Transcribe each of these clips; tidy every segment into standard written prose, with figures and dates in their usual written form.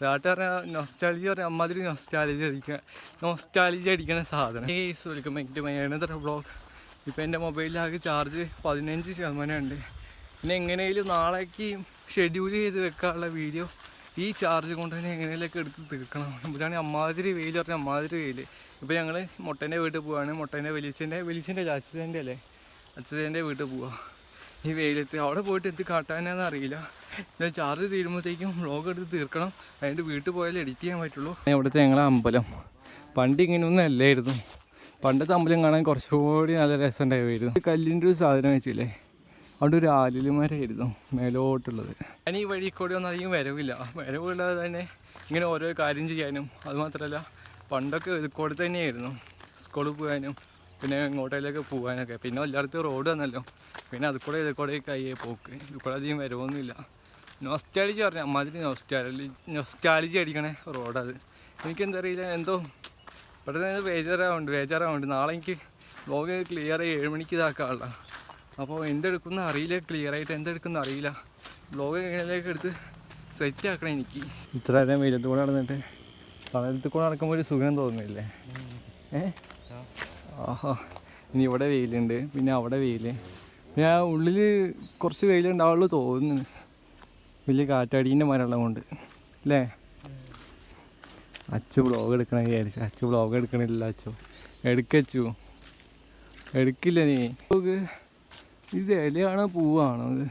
രാട്ട് പറഞ്ഞാൽ നൊസ്റ്റാലജി പറഞ്ഞാൽ അമ്മാതിരി നൊസ്റ്റാലജി അടിക്കണ സാധനം. Welcome back to my another vlog. ഇപ്പോൾ എൻ്റെ മൊബൈലിലാകെ ചാർജ് 15% ഉണ്ട്. പിന്നെ എങ്ങനെയും നാളേക്ക് ഷെഡ്യൂൾ ചെയ്ത് വെക്കാനുള്ള വീഡിയോ ഈ ചാർജ് കൊണ്ട് തന്നെ എങ്ങനെയൊക്കെ എടുത്ത് തീർക്കണം. ഇവിടെയാണെങ്കിൽ അമ്മാതിരി വെയിൽ പറഞ്ഞാൽ അമ്മാതിരി വെയിൽ. ഇപ്പോൾ ഞങ്ങൾ മുട്ടേൻ്റെ വീട്ടിൽ പോവാണ്. മുട്ടേൻ്റെ വലിച്ചൻ്റെ അച്ഛൻ്റെ വീട്ടിൽ പോവുക. ഈ വെയിലത്ത് അവിടെ പോയിട്ട് എന്ത് കാട്ടാനാന്ന് അറിയില്ല. ഞാൻ ചാർജ് തീരുമ്പോഴത്തേക്കും വ്ളോഗ് എടുത്ത് തീർക്കണം. അതിൻ്റെ വീട്ടിൽ പോയാലേ എഡിറ്റ് ചെയ്യാൻ പറ്റുള്ളൂ. ഇവിടുത്തെ ഞങ്ങളെ അമ്പലം പണ്ട് ഇങ്ങനെയൊന്നും അല്ലായിരുന്നു. പണ്ടത്തെ അമ്പലം കാണാൻ കുറച്ചുകൂടി നല്ല രസമുണ്ടായിരുന്നു. കല്ലിൻ്റെ ഒരു സാധനം വെച്ചില്ലേ, അവിടെ ഒരു ആലിലുമരമായിരുന്നു മേലോട്ടുള്ളത്. ഞാൻ ഈ വഴി കൂടെ ഒന്നും അധികം വരവില്ലാതെ തന്നെ ഇങ്ങനെ ഓരോ കാര്യം ചെയ്യാനും, അതുമാത്രമല്ല പണ്ടൊക്കെ ഇതുകൂടെ തന്നെയായിരുന്നു സ്കൂളിൽ പോകാനും പിന്നെ ഇങ്ങോട്ടേലൊക്കെ പോകാനൊക്കെ. പിന്നെ എല്ലായിടത്തും റോഡ് വന്നല്ലോ, പിന്നെ അതുകൂടെ ഇതുകൂടെയൊക്കെ ആയി പോക്ക്. ഇതുകൂടെ അധികം വരവൊന്നുമില്ല. നൊസ്റ്റാലജി പറഞ്ഞാൽ അമ്മാതിരി നൊസ്റ്റാലജി അടിക്കണേ റോഡത്. എനിക്കെന്താ അറിയില്ല, എന്തോ പെട്ടെന്ന് ബേജാറാവുണ്ട്. നാളെ എനിക്ക് വ്ളോഗ് ക്ലിയർ 7 മണിക്ക് ഇതാക്കാനുള്ള. അപ്പോൾ എന്തെടുക്കുന്ന അറിയില്ല, ക്ലിയറായിട്ട് എന്തെടുക്കുന്ന അറിയില്ല. വ്ളോഗ് എങ്ങനെയൊക്കെ എടുത്ത് സെറ്റ് ആക്കണം എനിക്ക്. ഇത്ര നേരം വെയിലത്ത് കൂടെ നടന്നിട്ട് തണലത്ത് കൂടെ നടക്കുമ്പോൾ ഒരു സുഖം തോന്നുന്നില്ലേ? ആഹാ, ഇനി ഇവിടെ വെയിലുണ്ട്, പിന്നെ അവിടെ വെയിൽ, പിന്നെ ആ ഉള്ളിൽ കുറച്ച് വെയിലുണ്ടാവുള്ളൂ തോന്നുന്നു. വലിയ കാറ്റാടീൻ്റെ മരമുള്ളത് കൊണ്ട് അല്ലേ? അച്ചു വ്ളോഗ് എടുക്കണം വിചാരിച്ചു. അച്ചു വ്ളോഗ് എടുക്കണില്ല. എടുക്കില്ല നീ. ഇത് ഇലയാണോ പൂവാണോ? ഇത്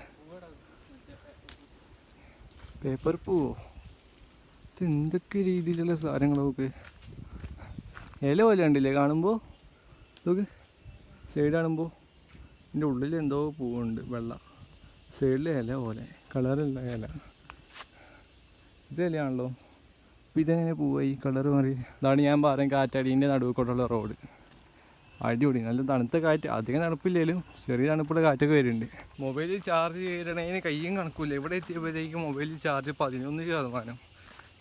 പേപ്പർ പൂവോ? ഇത് എന്തൊക്കെ രീതിയിലുള്ള സാധനങ്ങളൊക്കെ ഇല പോലെ ഉണ്ടല്ലേ കാണുമ്പോൾ. ഇതൊക്കെ സൈഡ് കാണുമ്പോൾ ഇതിൻ്റെ ഉള്ളിൽ എന്തോ പൂവുണ്ട്, വെള്ള സൈഡിൽ ഇല പോലെ, കളറുള്ള ഇല. ഇത് ഇലയാണല്ലോ. അപ്പോൾ ഇതെങ്ങനെ പൂവായി കളറ് മാറി? അതാണ് ഞാൻ പറയാൻ കാറ്റാടീൻ്റെ നടുവിൽക്കോട്ടുള്ള റോഡ്. അടിപൊളി, നല്ല തണുത്ത കാറ്റ്. അധികം തണുപ്പില്ലേലും ചെറിയ തണുപ്പുള്ള കാറ്റൊക്കെ വരുന്നുണ്ട്. മൊബൈലിൽ ചാർജ് ചെയ്യണതിന് കയ്യും കണക്കില്ല. ഇവിടെ എത്തിയപ്പോഴത്തേക്കും മൊബൈലിൽ ചാർജ് 11%.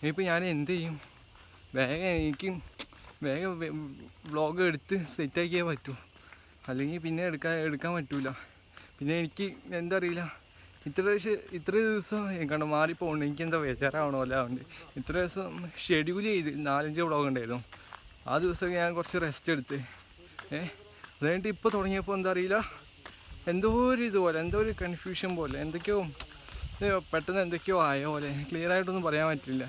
ഇനിയിപ്പോൾ ഞാൻ എന്ത് ചെയ്യും? വേഗം വ്ളോഗ് എടുത്ത് സെറ്റാക്കിയേ പറ്റൂ, അല്ലെങ്കിൽ പിന്നെ എടുക്കാൻ പറ്റൂല. പിന്നെ എനിക്ക് എന്താ അറിയില്ല, ഇത്ര ദിവസം കണ്ട് മാറിപ്പോകുന്നുണ്ട്. എനിക്കെന്താ ബേജാറാവണോ അല്ലാണ്ട്. ഇത്ര ദിവസം ഷെഡ്യൂൾ ചെയ്ത് 4-5 വ്ളോഗ് ഉണ്ടായിരുന്നു. ആ ദിവസമൊക്കെ ഞാൻ കുറച്ച് റെസ്റ്റ് എടുത്ത് അതുകഴിഞ്ഞിട്ട് ഇപ്പോൾ തുടങ്ങിയപ്പോൾ എന്താ അറിയില്ല, എന്തോ ഒരു കൺഫ്യൂഷൻ പോലെ, എന്തൊക്കെയോ പെട്ടെന്ന് എന്തൊക്കെയോ ആയ പോലെ. ക്ലിയറായിട്ടൊന്നും പറയാൻ പറ്റില്ല.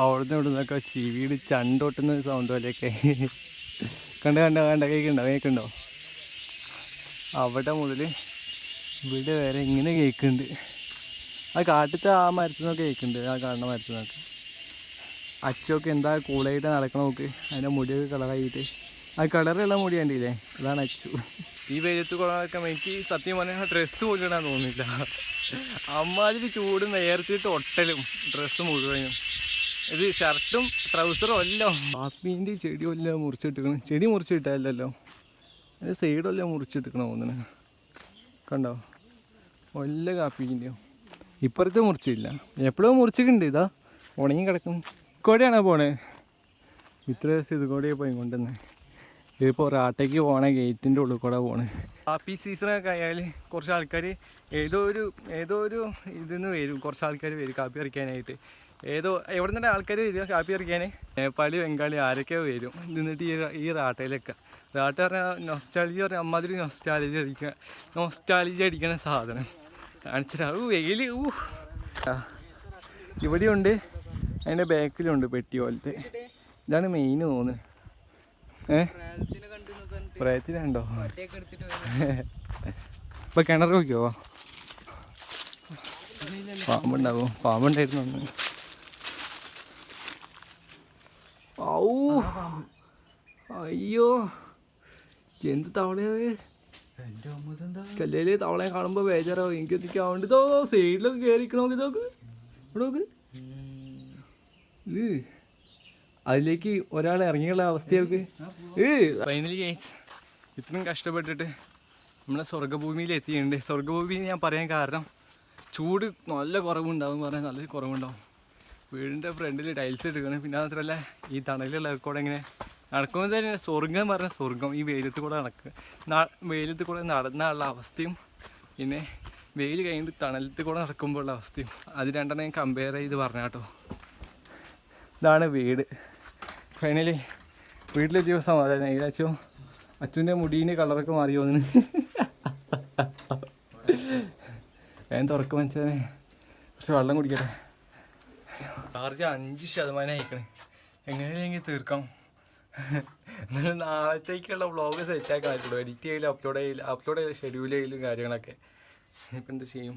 അവിടുന്ന് ഇവിടുന്നൊക്കെ ചീവീട് ചണ്ടോട്ടുന്ന സൗണ്ട് പോലെയൊക്കെ കണ്ട കേൾക്കുന്നുണ്ടോ? അവിടെ മുതൽ ഇവിടെ വരെ ഇങ്ങനെ കേൾക്കുന്നുണ്ട്. ആ കാട്ടിലത്തെ ആ മരത്തിൽ നിന്നൊക്കെ കേൾക്കുന്നുണ്ട്, ആ കാണുന്ന മരത്തിൽ നിന്നൊക്കെ. അച്ചൊക്കെ എന്താ കൂളായിട്ട് നടക്കണ നോക്ക്. അതിൻ്റെ മുടിയൊക്കെ കളറായിട്ട്, ആ കളറുള്ള മുടി കണ്ടില്ലേ, അതാണ് അച്ചു. ഈ വെയിലത്ത് കൊള്ളാൻ എനിക്ക് സത്യം പറഞ്ഞാൽ ഡ്രസ്സ് പോലും ഇടാൻ തോന്നില്ല. അമ്മാതിരി ചൂട് നേരത്തിട്ട് ഒട്ടലും ഡ്രസ്സ് മുഴുവനും. ഇത് ഷർട്ടും ട്രൗസറും എല്ലാം. കാപ്പീൻ്റെ ചെടിയെല്ലാം മുറിച്ചിട്ടിക്കണം. ചെടി മുറിച്ചിട്ടല്ലോ, അതിൻ്റെ സൈഡെല്ലാം മുറിച്ചിട്ടിക്കണം തോന്നണ. കണ്ടോ, വല്ല കാപ്പീൻ്റെയോ. ഇപ്പുറത്തെ മുറിച്ചില്ല, എപ്പോഴും മുറിച്ചിട്ടുണ്ട്. ഇതാ ഉണങ്ങി കിടക്കും. ഇക്കോടെയാണോ പോണേ? ഇത്ര ദിവസം ഇതുകൂടെയാണ് പോയി കൊണ്ടുവന്നേ. ഇതിപ്പോൾ റാട്ടയ്ക്ക് പോകണ ഗേറ്റിൻ്റെ ഉള്ളിൽ കൂടെ പോണേ. കാപ്പി സീസണൊക്കെ ആയാൽ കുറച്ച് ആൾക്കാർ ഏതോ ഒരു ഇതിന്ന് വരും. കുറച്ച് ആൾക്കാർ വരും കാപ്പി പറിക്കാനായിട്ട്. എവിടെ നിന്നെ ആൾക്കാർ വരിക കാപ്പി പറിക്കാൻ? നേപ്പാളി, ബംഗാളി ആരൊക്കെ വരും. നിന്നിട്ട് ഈ റാട്ടയിലൊക്കെ. റാട്ട പറഞ്ഞാൽ പറഞ്ഞാൽ അമ്മാതിരി നൊസ്റ്റാലജി അടിക്കണ സാധനം കാണിച്ചിട്ട്. വെയിൽ ഇവിടെയുണ്ട്, അതിൻ്റെ ബാക്കിലുണ്ട് പെട്ടി പോലത്തെ. ഇതാണ് മെയിൻ തോന്നുന്നത്. പ്രയത്തിനുണ്ടോ? ഇപ്പൊ കിണർ നോക്കിയോ? പാമ്പുണ്ടാവോ? പാമ്പുണ്ടായിരുന്നു ഒന്ന്. അയ്യോ, എന്ത് തവളയത്! കല്ലേല് തവളയെ കാണുമ്പോ ബേജാറാവും. എനിക്ക് എന്തൊക്കെയാ ആവണ്ട്. ഇതോ സൈഡിലൊക്കെ കയറിക്കണോ? ഇതൊക്കെ ഇവിടെ നോക്ക്. അതിലേക്ക് ഒരാൾ ഇറങ്ങിയുള്ള അവസ്ഥയൊക്കെ. ഫൈനലി ഗൈസ്, ഇത്രയും കഷ്ടപ്പെട്ടിട്ട് നമ്മളെ സ്വർഗ്ഗഭൂമിയിൽ എത്തിയിട്ടുണ്ട്. സ്വർഗ്ഗഭൂമി ഞാൻ പറയാൻ കാരണം ചൂട് നല്ല കുറവുണ്ടാവും പറഞ്ഞാൽ നല്ല കുറവുണ്ടാവും. വീടിൻ്റെ ഫ്രണ്ടിൽ ടൈൽസ് എടുക്കണം. പിന്നെ മാത്രമല്ല ഈ തണലുള്ള കൂടെ ഇങ്ങനെ നടക്കുമ്പോൾ തന്നെ സ്വർഗം പറഞ്ഞാൽ സ്വർഗം. ഈ വെയിലത്ത് കൂടെ നടന്നുള്ള അവസ്ഥയും പിന്നെ വെയിൽ കഴിഞ്ഞിട്ട് തണലത്ത് കൂടെ നടക്കുമ്പോഴുള്ള അവസ്ഥയും അത് രണ്ടെണ്ണം ഞാൻ കമ്പയർ ചെയ്ത് പറഞ്ഞ കേട്ടോ. ഇതാണ് വീട്. ഫൈനലി വീട്ടിലെത്തിയ സമാധാനം. ഏതാച്ചോ അച്ഛൻ്റെ മുടീൻ്റെ കളറൊക്കെ മാറി പോകുന്നു. വേഗം തുറക്കും മനസ്സിലെ കുറച്ച് വെള്ളം കുടിക്കട്ടെ. ചാർജ് 5% അയക്കണേ. എങ്ങനെയെങ്കിൽ തീർക്കാം. എന്നാലും നാളത്തേക്കുള്ള വ്ളോഗ് സെറ്റാക്കാൻ പറ്റുള്ളൂ. എഡിറ്റ് ചെയ്യലും അപ്ലോഡ് ചെയ്യലും ഷെഡ്യൂൾ ചെയ്യലും കാര്യങ്ങളൊക്കെ. ഇനിയിപ്പോൾ എന്ത് ചെയ്യും?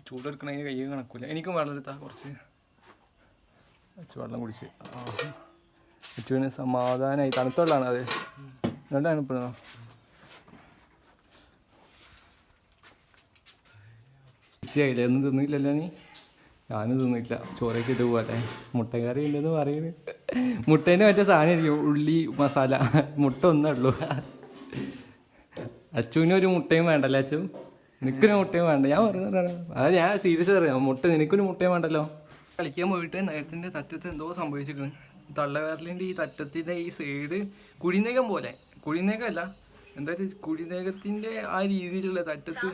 ചൂടെടുക്കണമെങ്കിൽ കയ്യും കണക്കൂല. എനിക്കും വെള്ളം എടുത്താൽ കുറച്ച് വെള്ളം കുടിച്ച് ചുറ്റുവിന് സമാധാനമായി. തണുത്ത വെള്ളമാണ് അത്. നല്ല തണുപ്പെടുന്നോ? ഉച്ചയായില്ലേ? ഒന്നും തിന്നില്ലല്ലോ നീ? ഞാനും തിന്നില്ല. ചോറൊക്കെ ഇട്ട് പോകട്ടെ. മുട്ടക്കറി ഉണ്ടെന്ന് പറയുന്നത്. മുട്ടേൻ്റെ മറ്റേ സാധനം ആയിരിക്കും, ഉള്ളി മസാല. മുട്ട ഒന്നേ ഉള്ളൂ. അച്ചുവിന് ഒരു മുട്ടയും വേണ്ടല്ലോ. അച്ചു നിനക്കൊരു മുട്ടയും വേണ്ട. ഞാൻ പറഞ്ഞതാണ്. അത് ഞാൻ സീരിയസ് അറിയാം. നിനക്കൊരു മുട്ടയും വേണ്ടല്ലോ. കളിക്കാൻ പോയിട്ട് നഖത്തിൻ്റെ തറ്റത്ത് എന്തോ സംഭവിച്ചിരിക്കുന്നു. തള്ളവിരലിൻ്റെ ഈ തറ്റത്തിൻ്റെ ഈ സൈഡ് കുഴിനേകം പോലെ. കുഴിനേകമല്ല, എന്താ കുഴിനേകത്തിൻ്റെ ആ രീതിയിലുള്ള തറ്റത്ത്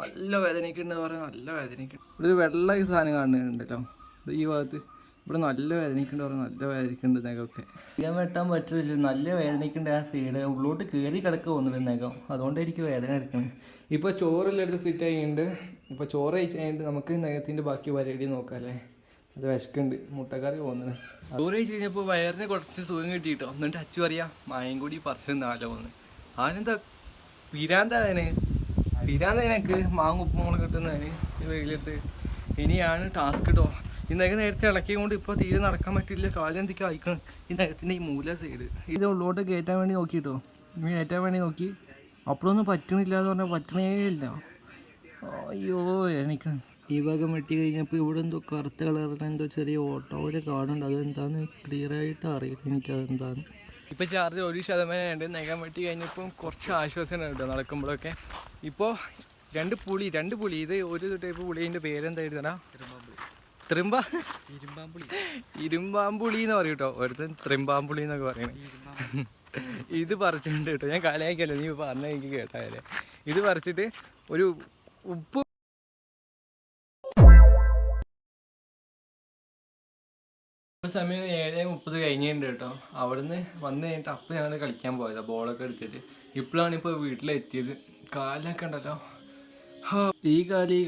നല്ല വേദനയ്ക്കുണ്ടെന്ന് പറയാൻ. നല്ല വേദനയ്ക്കുണ്ട്. ഒരു വെള്ള ഈ സാധനം കാണുന്നുണ്ടല്ലോ ഈ ഭാഗത്ത്. ഇവിടെ നല്ല വേദനയ്ക്കുണ്ട് പറയാൻ. നല്ല വേദനയ്ക്കുണ്ട് നഖമൊക്കെ. ചെയ്യാൻ വെട്ടാൻ പറ്റില്ല. നല്ല വേദനയ്ക്കുണ്ട് ആ സൈഡ്. ഉള്ളോട്ട് കയറി കിടക്കുക പോകുന്നുണ്ട് നഖം. അതുകൊണ്ട് എനിക്ക് വേദന എടുക്കണം. ഇപ്പോൾ ചോറെല്ലാം എടുത്ത് സിറ്റ് ആയിട്ടുണ്ട്. ഇപ്പോൾ ചോറ് കഴിച്ച് കഴിഞ്ഞിട്ട് നമുക്ക് നഖത്തിൻ്റെ ബാക്കി പരിപാടി നോക്കാം അല്ലേ? അത് വിശക്കുണ്ട്. മുട്ടക്കറി പോകുന്നത്. ചോറ് കഴിച്ച് കഴിഞ്ഞപ്പോൾ വയറിന് കുറച്ച് സുഖം കിട്ടിയിട്ടോ. എന്നിട്ട് അച്ചു പറയാം മായം കൂടി പറിച്ച് നാലോ ഒന്ന്. ആനെന്താ പിരാന്താണ്. പിരാന്തനക്ക് മാങ്ങ ഉപ്പുമുളക് കിട്ടുന്നതിന് ഈ വെയിലത്ത്. ഇനിയാണ് ടാസ്ക് കേട്ടോ. ഈ നഖം നേരത്തെ ഇളക്കിയത് കൊണ്ട് ഇപ്പോൾ തീരെ നടക്കാൻ പറ്റില്ല. കാലം എന്തൊക്കെ അയക്കണം. ഈ നഖത്തിൻ്റെ ഈ മൂല സൈഡ് ഇത് ഉള്ളോട്ട് കയറ്റാൻ വേണ്ടി നോക്കിയിട്ടോ. കയറ്റാൻ വേണ്ടി നോക്കി. അപ്പോഴൊന്നും പറ്റണില്ല എന്ന് പറഞ്ഞാൽ പറ്റണേ ഇല്ല. അയ്യോ എനിക്ക് ഈ ഭാഗം വെട്ടി കഴിഞ്ഞപ്പോൾ ഇവിടെ എന്തോ കറുത്ത കളറിൽ എന്തോ ചെറിയ ഓട്ടോ പോലെ കാണുന്നുണ്ട്. അതെന്താന്ന് ക്ലിയർ ആയിട്ട് അറിയില്ല എനിക്കതെന്താന്ന്. ഇപ്പോൾ ചാർജ് 1% ഉണ്ട്. നഖം വെട്ടി കഴിഞ്ഞപ്പോൾ കുറച്ച് ആശ്വാസം കേട്ടോ നടക്കുമ്പോഴൊക്കെ. ഇപ്പോൾ രണ്ട് പുളി. ഇത് ഒരു ടൈപ്പ് പുളീൻ്റെ പേരെന്തായിരുന്നാ? ഇരുമ്പാമ്പുളി എന്ന് പറയും കേട്ടോ. ഒരുത്തൻ ത്രിമ്പാമ്പുളി എന്നൊക്കെ പറയണേ. ഇത് പറിച്ചിട്ടുണ്ട് കേട്ടോ. ഞാൻ കാലയാക്കല്ലോ, നീ പറഞ്ഞ എനിക്ക് കേട്ടായാലേ. ഇത് പറിച്ചിട്ട് ഒരു ഉപ്പ് സമയം 7:30 കഴിഞ്ഞിട്ടുണ്ട് കേട്ടോ. അവിടുന്ന് വന്നു കഴിഞ്ഞിട്ട് അപ്പം ഞങ്ങൾ കളിക്കാൻ പോയതാണ് ബോളൊക്കെ എടുത്തിട്ട്. ഇപ്പോഴാണ് ഇപ്പോൾ വീട്ടിലെത്തിയത്. കാലൊക്കെ ഉണ്ടല്ലോ. ഈ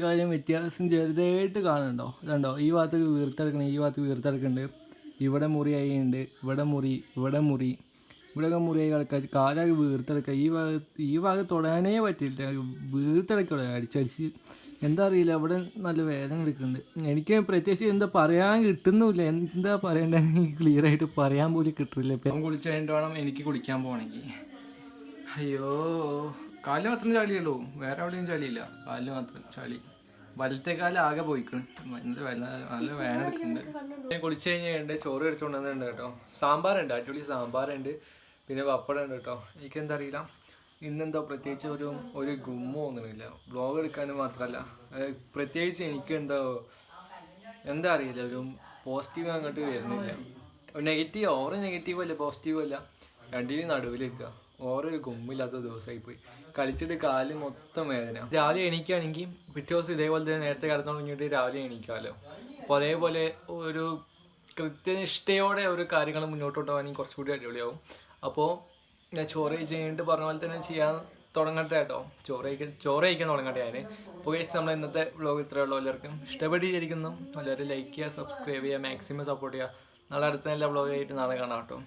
കാലം വ്യത്യാസം ചെറുതായിട്ട് കാണുന്നുണ്ടോ? ഇതുണ്ടോ? ഈ ഭാഗത്ത് വീർത്തെടുക്കണം, ഈ ഭാഗത്ത് വീർത്തെടുക്കുന്നുണ്ട്. ഇവിടെ മുറിയായിട്ടുണ്ട്, ഇവിടെ മുറി, ഇവിടെയൊക്കെ മുറിയായി കളിക്കാൻ. കാലൊക്കെ വീർത്തെടുക്കുക. ഈ ഭാഗത്ത് തൊടാനേ പറ്റില്ല. വീർത്തെടുക്കുക അടിച്ചടിച്ച്. എന്താ അറിയില്ല. അവിടെ നല്ല വേദന എടുക്കുന്നുണ്ട്. എനിക്ക് പ്രത്യേകിച്ച് എന്താ പറയാൻ കിട്ടുന്നില്ല. എന്താ പറയണ്ടത് എനിക്ക് ക്ലിയർ ആയിട്ട് പറയാൻ പോലും കിട്ടില്ല. ഇപ്പം കുളിച്ച് കഴിഞ്ഞിട്ട് വേണം എനിക്ക് കുളിക്കാൻ പോകണമെങ്കിൽ. അയ്യോ, കാലിന് മാത്രം ചളിയുള്ളൂ, വേറെ എവിടെയും ചളിയില്ല. കാലിന് മാത്രം ചളി. വലത്തെ കാലം ആകെ പോയിക്കണം. നല്ല വേദന എടുക്കുന്നുണ്ട്. കുളിച്ച് കഴിഞ്ഞിട്ടുണ്ട്. ചോറ് കഴിച്ചുകൊണ്ട് വന്നിട്ടുണ്ട് കേട്ടോ. സാമ്പാറുണ്ട്, അടിപൊളി സാമ്പാറുണ്ട്. പിന്നെ പപ്പടം ഉണ്ട് കേട്ടോ. എനിക്കെന്താ അറിയില്ല ഇന്നെന്തോ പ്രത്യേകിച്ച് ഒരു ഗുമ്മ ഒന്നുമില്ല. വ്ളോഗ് എടുക്കാനും മാത്രമല്ല, പ്രത്യേകിച്ച് എനിക്ക് എന്താ അറിയില്ല, ഒരു പോസിറ്റീവ് അങ്ങോട്ട് വരുന്നില്ല. നെഗറ്റീവ്, ഓവർ നെഗറ്റീവ് അല്ല പോസിറ്റീവ് അല്ല, രണ്ടിനും നടുവിലേക്കുക. ഓരോ ഗുമ്മില്ലാത്ത ദിവസമായി പോയി. കളിച്ചിട്ട് കാല് മൊത്തം വേദന. രാവിലെ എണീക്കുകയാണെങ്കിൽ പിറ്റേ ദിവസം ഇതേപോലെ തന്നെ നേരത്തെ കിടന്നു തുടങ്ങിയിട്ട് രാവിലെ എണീക്കാമല്ലോ. അപ്പോൾ അതേപോലെ ഒരു കൃത്യനിഷ്ഠയോടെ ഒരു കാര്യങ്ങൾ മുന്നോട്ട് കൊണ്ടുപോകാണെങ്കിൽ കുറച്ചുകൂടി അടിപൊളിയാവും. അപ്പോൾ ഞാൻ ചോറ് കഴിച്ച് കഴിഞ്ഞിട്ട് പറഞ്ഞ പോലെ തന്നെ ചെയ്യാൻ തുടങ്ങട്ടെ കേട്ടോ. ചോറ് കഴിക്കാൻ തുടങ്ങട്ടെ ഞാൻ. അപ്പോൾ നമ്മൾ ഇന്നത്തെ വ്ളോഗ് ഇത്രയേ ഉള്ളൂ. എല്ലാവർക്കും ഇഷ്ടപ്പെട്ടിരിക്കുന്നു. എല്ലാവരും ലൈക്ക് ചെയ്യുക, സബ്സ്ക്രൈബ് ചെയ്യുക, മാക്സിമം സപ്പോർട്ട് ചെയ്യുക. നാളെ അടുത്ത നല്ല വ്ളോഗായിട്ട് നാളെ കാണാം കേട്ടോ.